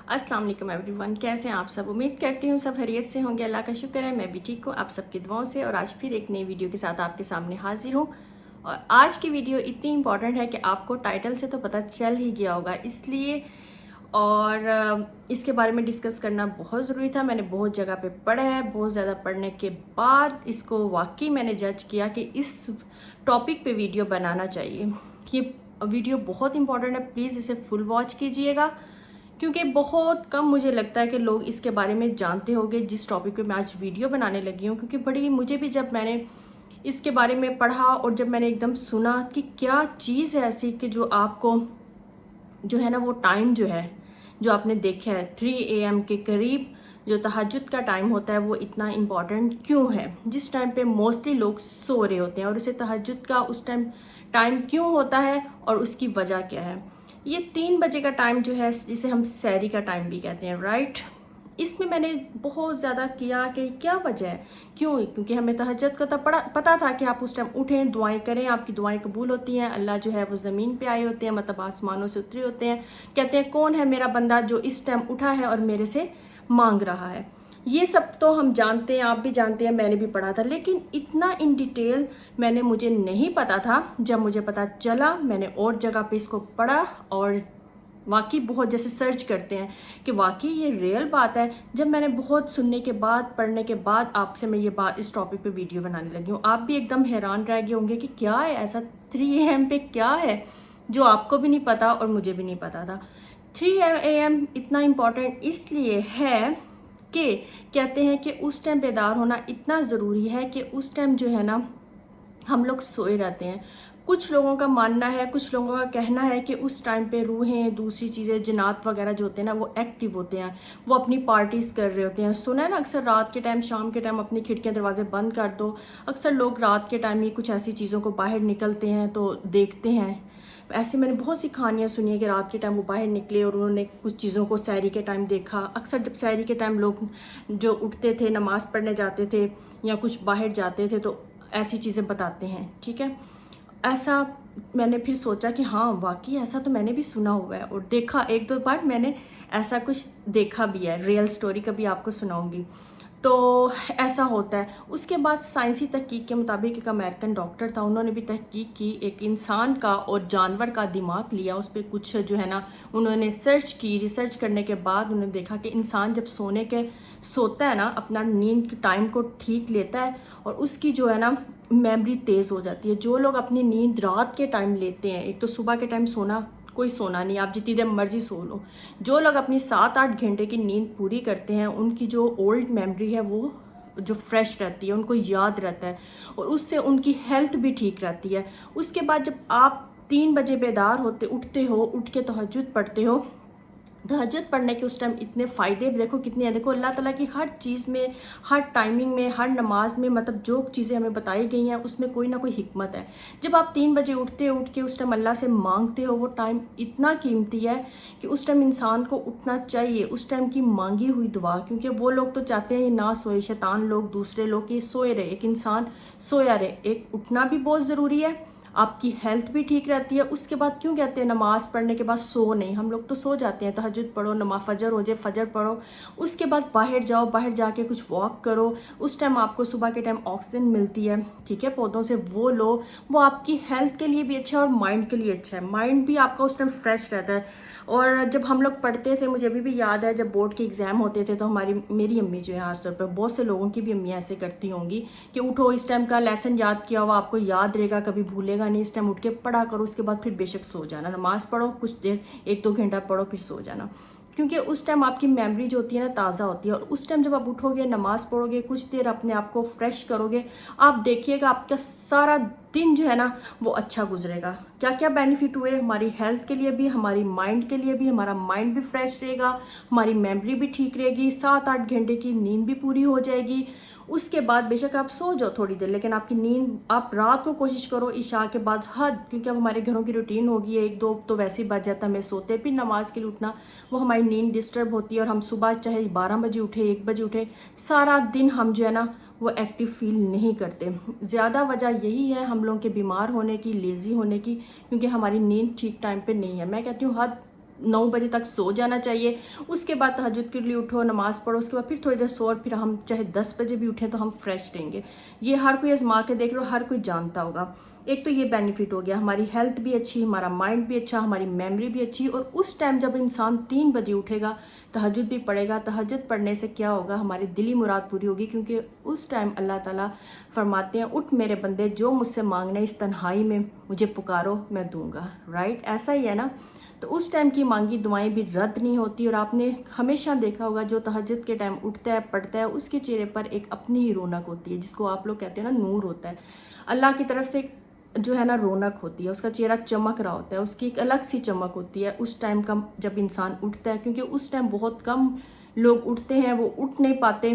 अस्सलाम वालेकुम एवरीवन, कैसे हैं आप सब। उम्मीद करती हूँ सब खैरियत से होंगे। अल्लाह का शुक्र है मैं भी ठीक हूँ आप सबकी दुआओं से। और आज फिर एक नई वीडियो के साथ आपके सामने हाजिर हूँ। और आज की वीडियो इतनी इंपॉर्टेंट है कि आपको टाइटल से तो पता चल ही गया होगा, इसलिए और इसके बारे में डिस्कस करना बहुत ज़रूरी था। मैंने बहुत जगह पे पढ़ा है, बहुत ज़्यादा पढ़ने के बाद इसको वाकई मैंने जज किया कि इस टॉपिक पे वीडियो बनाना चाहिए। ये वीडियो बहुत इंपॉर्टेंट है, प्लीज़ इसे फुल वॉच कीजिएगा, क्योंकि बहुत कम मुझे लगता है कि लोग इसके बारे में जानते होंगे जिस टॉपिक पे मैं आज वीडियो बनाने लगी हूँ। क्योंकि बड़ी मुझे भी जब मैंने इसके बारे में पढ़ा और जब मैंने एकदम सुना कि क्या चीज़ है ऐसी कि जो आपको जो है ना वो टाइम जो है जो आपने देखा है 3 AM के करीब जो तहज्जुद का टाइम होता है वो इतना इम्पॉर्टेंट क्यों है, जिस टाइम पे मोस्टली लोग सो रहे होते हैं, और उसे तहज्जुद का उस टाइम क्यों होता है और उसकी वजह क्या है। ये 3 बजे का टाइम जो है जिसे हम सहरी का टाइम भी कहते हैं, राइट। इसमें मैंने बहुत ज़्यादा किया कि क्या वजह है, क्यों, क्योंकि हमें तहज्जुद का तो पता था कि आप उस टाइम उठें, दुआएं करें, आपकी दुआएं कबूल होती हैं। अल्लाह जो है वो ज़मीन पे आए होते हैं, मतलब आसमानों से उतरे होते हैं, कहते हैं कौन है मेरा बंदा जो इस टाइम उठा है और मेरे से मांग रहा है। ये सब तो हम जानते हैं, आप भी जानते हैं, मैंने भी पढ़ा था, लेकिन इतना इन डिटेल मुझे नहीं पता था। जब मुझे पता चला मैंने और जगह पे इसको पढ़ा और वाकई बहुत जैसे सर्च करते हैं कि वाकई ये रियल बात है। जब मैंने बहुत सुनने के बाद पढ़ने के बाद आपसे मैं ये बात इस टॉपिक पे वीडियो बनाने लगी हूँ। आप भी एकदम हैरान रह गए होंगे कि क्या है ऐसा 3 AM पे क्या है जो आपको भी नहीं पता और मुझे भी नहीं पता था। 3 AM इतना इम्पोर्टेंट इसलिए है कि कहते हैं कि उस टाइम बेदार होना इतना ज़रूरी है कि उस टाइम जो है ना हम लोग सोए रहते हैं। कुछ लोगों का मानना है, कुछ लोगों का कहना है कि उस टाइम पे रूहें, दूसरी चीज़ें, जिन्नात वगैरह जो होते हैं ना वो एक्टिव होते हैं, वो अपनी पार्टीज़ कर रहे होते हैं। सुना है ना अक्सर रात के टाइम, शाम के टाइम अपनी खिड़कियाँ दरवाजे बंद कर दो। अक्सर लोग रात के टाइम ही कुछ ऐसी चीज़ों को बाहर निकलते हैं तो देखते हैं। ऐसे मैंने बहुत सी कहानियाँ सुनी है कि रात के टाइम वो बाहर निकले और उन्होंने कुछ चीज़ों को सहरी के टाइम देखा। अक्सर जब सहरी के टाइम लोग जो उठते थे, नमाज़ पढ़ने जाते थे या कुछ बाहर जाते थे तो ऐसी चीज़ें बताते हैं, ठीक है। ऐसा मैंने फिर सोचा कि हाँ वाकई ऐसा तो मैंने भी सुना हुआ है, और देखा एक दो बार मैंने ऐसा कुछ देखा भी है। रियल स्टोरी कभी आपको सुनाऊंगी। तो ऐसा होता है। उसके बाद साइंसी तहकीक के मुताबिक एक अमेरिकन डॉक्टर था, उन्होंने भी तहकीक की, एक इंसान का और जानवर का दिमाग लिया, उस पर कुछ जो है ना उन्होंने सर्च की। रिसर्च करने के बाद उन्होंने देखा कि इंसान जब सोता है ना, अपना नींद के टाइम को ठीक लेता है और उसकी जो है ना मेमोरी तेज़ हो जाती है। जो लोग अपनी नींद रात के टाइम लेते हैं, एक तो सुबह के टाइम कोई सोना नहीं, आप जितनी देर मर्जी सो लो। जो लोग अपनी 7-8 घंटे की नींद पूरी करते हैं उनकी जो ओल्ड मेमोरी है वो जो फ्रेश रहती है, उनको याद रहता है और उससे उनकी हेल्थ भी ठीक रहती है। उसके बाद जब आप 3 बजे बेदार उठते हो, उठ के तहज्जुद पढ़ते हो, तहज्जुद पढ़ने के उस टाइम इतने फ़ायदे देखो कितने हैं। देखो अल्लाह ताला की हर चीज़ में, हर टाइमिंग में, हर नमाज में, मतलब जो चीज़ें हमें बताई गई हैं उसमें कोई ना कोई हिकमत है। जब आप 3 बजे उठ के उस टाइम अल्लाह से मांगते हो, वो टाइम इतना कीमती है कि उस टाइम इंसान को उठना चाहिए, उस टाइम की मांगी हुई दुआ। क्योंकि वो लोग तो चाहते हैं ये ना सोए, शैतान लोग, दूसरे लोग कि सोए रहे, एक इंसान सोया रहे। एक उठना भी बहुत ज़रूरी है, आपकी हेल्थ भी ठीक रहती है। उसके बाद क्यों कहते हैं नमाज पढ़ने के बाद सो नहीं, हम लोग तो सो जाते हैं। तहज्जुद पढ़ो, नमाज फजर हो जाए, फजर पढ़ो, उसके बाद बाहर जाओ, बाहर जाके कुछ वॉक करो। उस टाइम आपको सुबह के टाइम ऑक्सीजन मिलती है, ठीक है, पौधों से वो लो, वो आपकी हेल्थ के लिए भी अच्छा है और माइंड के लिए अच्छा है। माइंड भी आपका उस टाइम फ्रेश रहता है। और जब हम लोग पढ़ते थे, मुझे अभी भी याद है, जब बोर्ड के एग्ज़ाम होते थे तो मेरी अम्मी जो है खासतौर पर, बहुत से लोगों की भी अम्मियाँ ऐसे करती होंगी कि उठो, इस टाइम का लेसन याद किया हुआ आपको याद रहेगा, कभी भूलेगा नहीं, इस टाइम उठ के पढ़ा करो, उसके बाद फिर बेशक सो जाना, नमाज पढ़ो, कुछ देर 1-2 घंटा पढ़ो, फिर सो जाना। क्योंकि उस टाइम आपकी मेमोरी जो होती है ना ताज़ा होती है, और उस टाइम जब आप उठोगे, नमाज पढ़ोगे, कुछ देर अपने आप को फ्रेश करोगे, आप देखिएगा आपका सारा दिन जो है ना वो अच्छा गुजरेगा। क्या क्या बेनिफिट हुए हमारी हेल्थ के लिए भी, हमारी माइंड के लिए भी। हमारा माइंड भी फ्रेश रहेगा, हमारी मेमोरी भी ठीक रहेगी, 7-8 घंटे की नींद भी पूरी हो जाएगी। उसके बाद बेशक आप सो जाओ थोड़ी देर, लेकिन आपकी नींद आप रात को कोशिश करो इशा के बाद हद, क्योंकि अब हमारे घरों की रूटीन होगी है, 1-2 तो वैसे ही बच जाता है हमें सोते, फिर नमाज के लिए उठना, वो हमारी नींद डिस्टर्ब होती है और हम सुबह चाहे 12 बजे उठे, 1 बजे उठे, सारा दिन हम जो है ना वो एक्टिव फील नहीं करते। ज़्यादा वजह यही है हम लोगों के बीमार होने की, लेज़ी होने की, क्योंकि हमारी नींद ठीक टाइम पे नहीं है। मैं कहती हूँ हद 9 बजे तक सो जाना चाहिए। उसके बाद तहज्जुद के लिए उठो, नमाज़ पढ़ो, उसके बाद फिर थोड़ी देर सो, और फिर हम चाहे 10 बजे भी उठें तो हम फ्रेश रहेंगे। ये हर कोई आजमा के देख लो, हर कोई जानता होगा। एक तो ये बेनिफिट हो गया, हमारी हेल्थ भी अच्छी, हमारा माइंड भी अच्छा, हमारी मेमोरी भी अच्छी। और उस टाइम जब इंसान 3 बजे उठेगा, तहज्जुद भी पढ़ेगा, तहज्जुद पढ़ने से क्या होगा, हमारी दिली मुराद पूरी होगी, क्योंकि उस टाइम अल्लाह ताला फरमाते हैं, उठ मेरे बंदे, जो मुझसे मांगना इस तन्हाई में मुझे पुकारो, मैं दूंगा। राइट, ऐसा ही है ना। तो उस टाइम की मांगी दुआएं भी रद्द नहीं होती। और आपने हमेशा देखा होगा, जो तहज्जुद के टाइम उठता है, पढ़ता है, उसके चेहरे पर एक अपनी ही रौनक होती है, जिसको आप लोग कहते हैं ना, नूर होता है। अल्लाह की तरफ से जो है ना रौनक होती है, उसका चेहरा चमक रहा होता है, उसकी एक अलग सी चमक होती है उस टाइम का, जब इंसान उठता है। क्योंकि उस टाइम बहुत कम लोग उठते हैं, वो उठ नहीं पाते,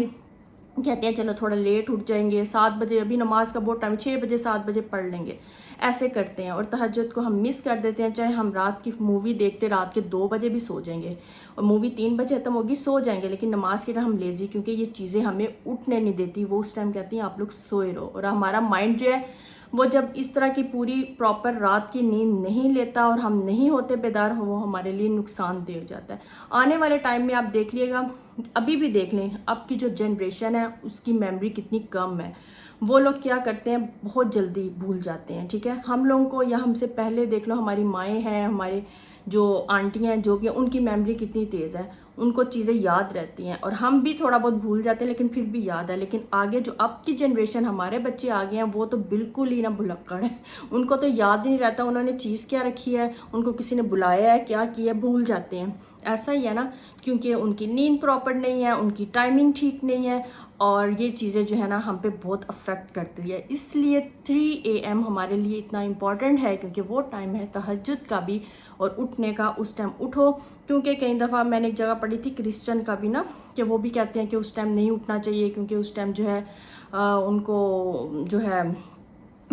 कहते हैं चलो थोड़ा लेट उठ जाएंगे, 7 बजे, अभी नमाज का बहुत टाइम, 6 बजे 7 बजे पढ़ लेंगे, ऐसे करते हैं। और तहज्जुद को हम मिस कर देते हैं। चाहे हम रात की मूवी देखते रात के 2 बजे भी सो जाएंगे, और मूवी 3 बजे खत्म होगी, सो जाएंगे, लेकिन नमाज के टाइम हम लेजी, क्योंकि ये चीज़ें हमें उठने नहीं देती। वो उस टाइम कहती हैं आप लोग सोए रहो। और हमारा माइंड जो है, वो जब इस तरह की पूरी प्रॉपर रात की नींद नहीं लेता और हम नहीं होते बेदार, वो हमारे लिए नुकसानदेह हो जाता है। आने वाले टाइम में आप देख लिएगा, अभी भी देख लें, अब की जो जनरेशन है उसकी मेमोरी कितनी कम है। वो लोग क्या करते हैं, बहुत जल्दी भूल जाते हैं। ठीक है, हम लोगों को, या हमसे पहले देख लो, हमारी माएँ हैं, हमारे जो आंटियाँ हैं, जो भी, उनकी मेमोरी कितनी तेज़ है, उनको चीज़ें याद रहती हैं। और हम भी थोड़ा बहुत भूल जाते हैं, लेकिन फिर भी याद है। लेकिन आगे जो अब की जनरेशन, हमारे बच्चे आगे हैं, वो तो बिल्कुल ही ना भुलक्कड़ है। उनको तो याद ही नहीं रहता उन्होंने चीज़ क्या रखी है, उनको किसी ने बुलाया है, क्या किया, भूल जाते हैं। ऐसा ही है ना, क्योंकि उनकी नींद प्रॉपर नहीं है, उनकी टाइमिंग ठीक नहीं है, और ये चीज़ें जो है ना हम पे बहुत अफेक्ट करती है। इसलिए 3 AM हमारे लिए इतना इम्पॉर्टेंट है, क्योंकि वो टाइम है तहज्जुद का भी और उठने का। उस टाइम उठो, क्योंकि कई दफ़ा मैंने एक जगह पढ़ी थी, क्रिश्चियन का भी ना, कि वो भी कहते हैं कि उस टाइम नहीं उठना चाहिए, क्योंकि उस टाइम जो है उनको जो है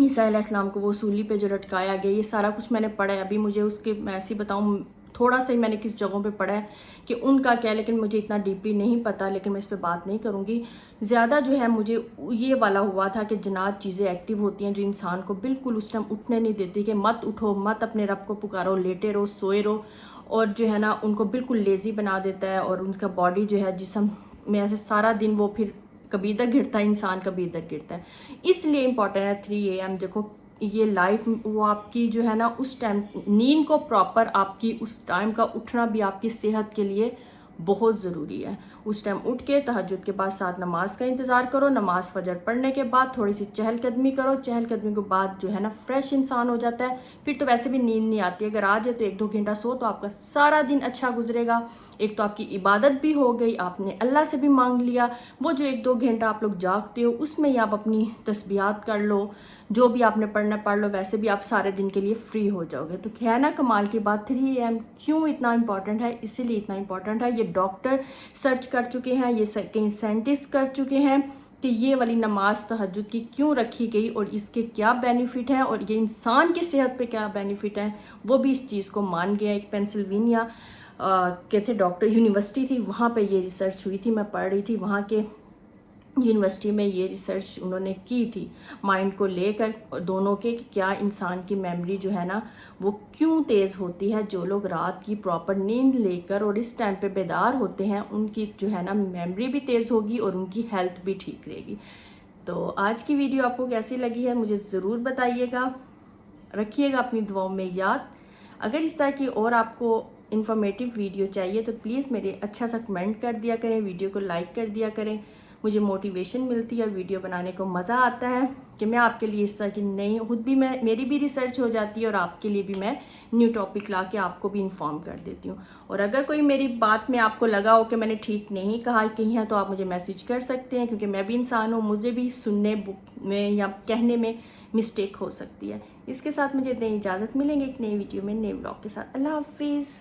ईसा अलैहिस्सलाम को वो सूली पे जो लटकाया गया, ये सारा कुछ मैंने पढ़ा है। अभी मुझे उसके, मैं ऐसे ही बताऊँ, थोड़ा सा ही मैंने किस जगहों पे पढ़ा है कि उनका क्या है, लेकिन मुझे इतना डीपली नहीं पता, लेकिन मैं इस पे बात नहीं करूँगी ज़्यादा। जो है मुझे ये वाला हुआ था कि जनात चीज़ें एक्टिव होती हैं जो इंसान को बिल्कुल उस टाइम उठने नहीं देती, कि मत उठो, मत अपने रब को पुकारो, लेटे रहो, सोए रहो, और जो है ना उनको बिल्कुल लेज़ी बना देता है। और उनका बॉडी जो है, जिस्म में ऐसे सारा दिन वो फिर कभी इधर गिरता है इंसान, कभी इधर गिरता है। इसलिए इम्पॉर्टेंट है 3 AM। देखो, ये लाइफ वो आपकी जो है ना, उस टाइम नींद को प्रॉपर, आपकी उस टाइम का उठना भी आपकी सेहत के लिए बहुत ज़रूरी है। उस टाइम उठ के तहज्जुद के बाद साथ नमाज का इंतज़ार करो, नमाज फजर पढ़ने के बाद थोड़ी सी चहलकदमी करो, चहलकदमी के बाद जो है ना फ्रेश इंसान हो जाता है। फिर तो वैसे भी नींद नहीं आती, अगर आ जाए तो 1-2 घंटा सो, तो आपका सारा दिन अच्छा गुजरेगा। एक तो आपकी इबादत भी हो गई, आपने अल्लाह से भी मांग लिया। वो जो 1-2 घंटा आप लोग जागते हो, उसमें ही आप अपनी तस्बीहात कर लो, जो भी आपने पढ़ना पढ़ लो, वैसे भी आप सारे दिन के लिए फ्री हो जाओगे। तो क्या है ना, कमाल की बात। 3 AM क्यों इतना इंपॉर्टेंट है, इसीलिए इतना इंपॉर्टेंट है, ये डॉक्टर सर्च कर चुके हैं, ये कई साइंटिस्ट कर चुके हैं कि ये वाली नमाज तहज्जुद की क्यों रखी गई और इसके क्या बेनिफिट हैं, और ये इंसान की सेहत पे क्या बेनिफिट है, वो भी इस चीज़ को मान गया। एक पेंसिल्वेनिया के थे डॉक्टर, यूनिवर्सिटी थी, वहाँ पे ये रिसर्च हुई थी, मैं पढ़ रही थी, वहाँ के यूनिवर्सिटी में ये रिसर्च उन्होंने की थी माइंड को लेकर, दोनों के, कि क्या इंसान की मेमोरी जो है ना वो क्यों तेज़ होती है। जो लोग रात की प्रॉपर नींद लेकर और इस टाइम पे बेदार होते हैं, उनकी जो है ना मेमोरी भी तेज़ होगी और उनकी हेल्थ भी ठीक रहेगी। तो आज की वीडियो आपको कैसी लगी है मुझे ज़रूर बताइएगा, रखिएगा अपनी दुआओं में याद। अगर इस तरह की और आपको इन्फॉर्मेटिव वीडियो चाहिए तो प्लीज़ मेरे अच्छा सा कमेंट कर दिया करें, वीडियो को लाइक कर दिया करें, मुझे मोटिवेशन मिलती है, वीडियो बनाने को मज़ा आता है कि मैं आपके लिए इस तरह की नई, खुद भी मैं, मेरी भी रिसर्च हो जाती है और आपके लिए भी मैं न्यू टॉपिक ला के आपको भी इन्फॉर्म कर देती हूँ। और अगर कोई मेरी बात में आपको लगा हो कि मैंने ठीक नहीं कहा कहीं है, तो आप मुझे मैसेज कर सकते हैं, क्योंकि मैं भी इंसान हूँ, मुझे भी सुनने में या कहने में मिस्टेक हो सकती है। इसके साथ मुझे नई इजाज़त, मिलेंगे एक नई वीडियो में नए ब्लॉग के साथ। अल्लाह हाफिज़।